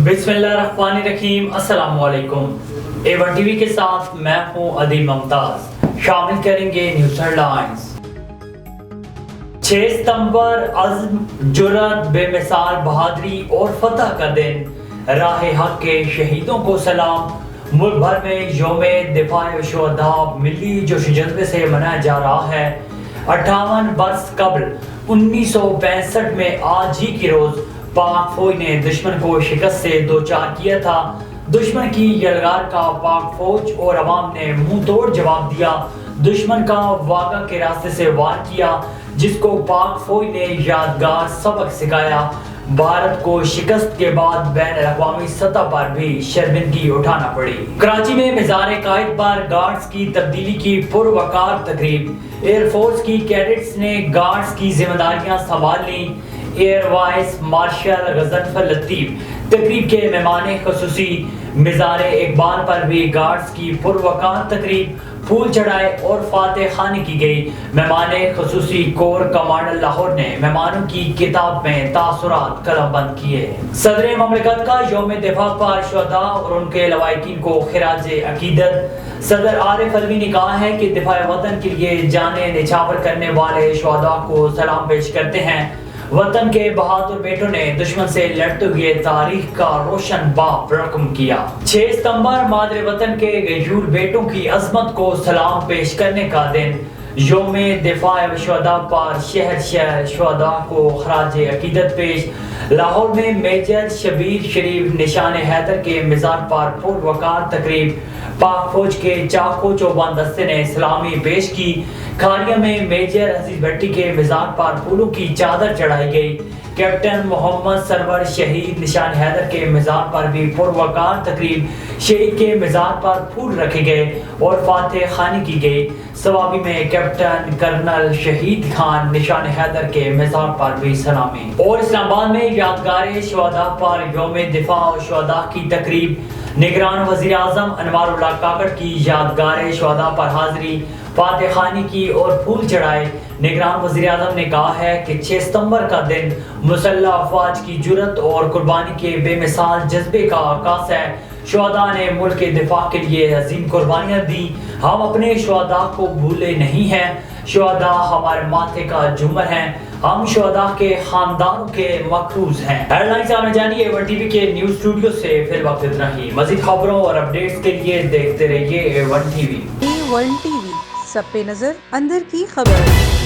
बिस्मिल्लाहिर्रहमानिर्रहीम। अस्सलाम वालेकुम। A1 टीवी के साथ मैं हूं अदील मुमताज। शामिल करेंगे न्यूज़ हेडलाइंस। 6 सितंबर अज़्म, जुर्रत, बेमिसाल बहादुरी और फतह का दिन। राह हक के शहीदों को सलाम। मुल्क भर में यौम दिफाए शुहदा मिली जोश जज्बे से मनाया जा रहा है। 58 बरस कबल 1965 में आज ही की रोज पाक फौज ने दुश्मन को शिकस्त से दो चार किया था। दुश्मन की यलगार का पाक फौज और अवाम ने मुंह तोड़ जवाब दिया। दुश्मन का वागा के रास्ते से वार किया, जिसको पाक फौज ने यादगार सबक सिखाया। भारत को शिकस्त के बाद बैन अवी सतह पर भी शर्मिंदगी उठाना पड़ी। कराची में मज़ार कायद पर गार्ड्स की तब्दीली की पुरवकार तकरीब। एयरफोर्स की कैडेट्स ने गार्ड्स की जिम्मेदारियां संभाल ली। Air vice marshal Ghazanfar Latif तकरीब के मेहमान खुसूसी। मज़ार इकबाल पर भी गार्ड्स की पुरवकार तकरीब, फूल चढ़ाए और फातह खानी की गई। मेहमान खुसूसी कोर कमांडर लाहौर ने मेहमानों की किताब में तासुरात कलमबंद किए। सदर ममलिकत का यौम दिफा पर शुहदा और उनके लवाहिकीन को खिराज अकीदत। सदर आरिफ अलवी ने कहा है कि दिफा वतन के लिए जाने निछावर करने वाले शुहदा को सलाम पेश करते हैं। वतन के बहादुर बेटों ने दुश्मन से लड़ते हुए तारीख का रोशन बाप रकम किया। 6 सितंबर मादरे वतन के गयूर बेटों की अजमत को सलाम पेश करने का दिन। यौम दिफा शुहदा पर शहर शहर शुहदा को खराज अकीदत पेश। लाहौर में मेजर शबीर शरीफ निशान हैदर के मज़ार पर पुरवकार तकरीब। पाक फौज के चाको चौबंद दस्ते ने सलामी पेश की। खालिया में मेजर अजीज भट्टी के मज़ार पर फूलों की चादर चढ़ाई गई। कैप्टन मोहम्मद सरवर शहीद निशान हैदर के मज़ार पर भी पुरवकार तकरीब। शहीद के मज़ार पर फूल रखे गए और फातह खानी की गई। सवाबी में कैप्टन कर्नल शहीद खान निशान हैदर के मज़ार पर भी सलामी। और इस्लामाबाद में यादगार शुहदा पर यौम दिफा और शुहदा की तकरीब। निगरान वज़ीर आज़म अनवारुल्लाह काकड़ की यादगार शुहदा पर हाजिरी, फातह खानी की और फूल चढ़ाए। निगरान वज़ीर आज़म ने कहा है कि 6 सितंबर का दिन मुसल्लह अफवाज की जुर्रत और कुर्बानी के बेमिसाल जज्बे का आगाज़ है। शुहदा ने मुल्क के दिफा के लिए अजीम कुर्बानियाँ दी। हम अपने शुहदा को भूले नहीं हैं। शुहदा हमारे माथे का झूमर हैं। हम शुहदा के खानदानों के मकरूज हैं। हेडलाइंस आपने जानी A1 टीवी के न्यूज़ स्टूडियो से। फिर वक्त इतना ही। मज़ीद खबरों और अपडेट्स के लिए देखते रहिए A1 टीवी। A1 टीवी, सब पे नजर, अंदर की खबर।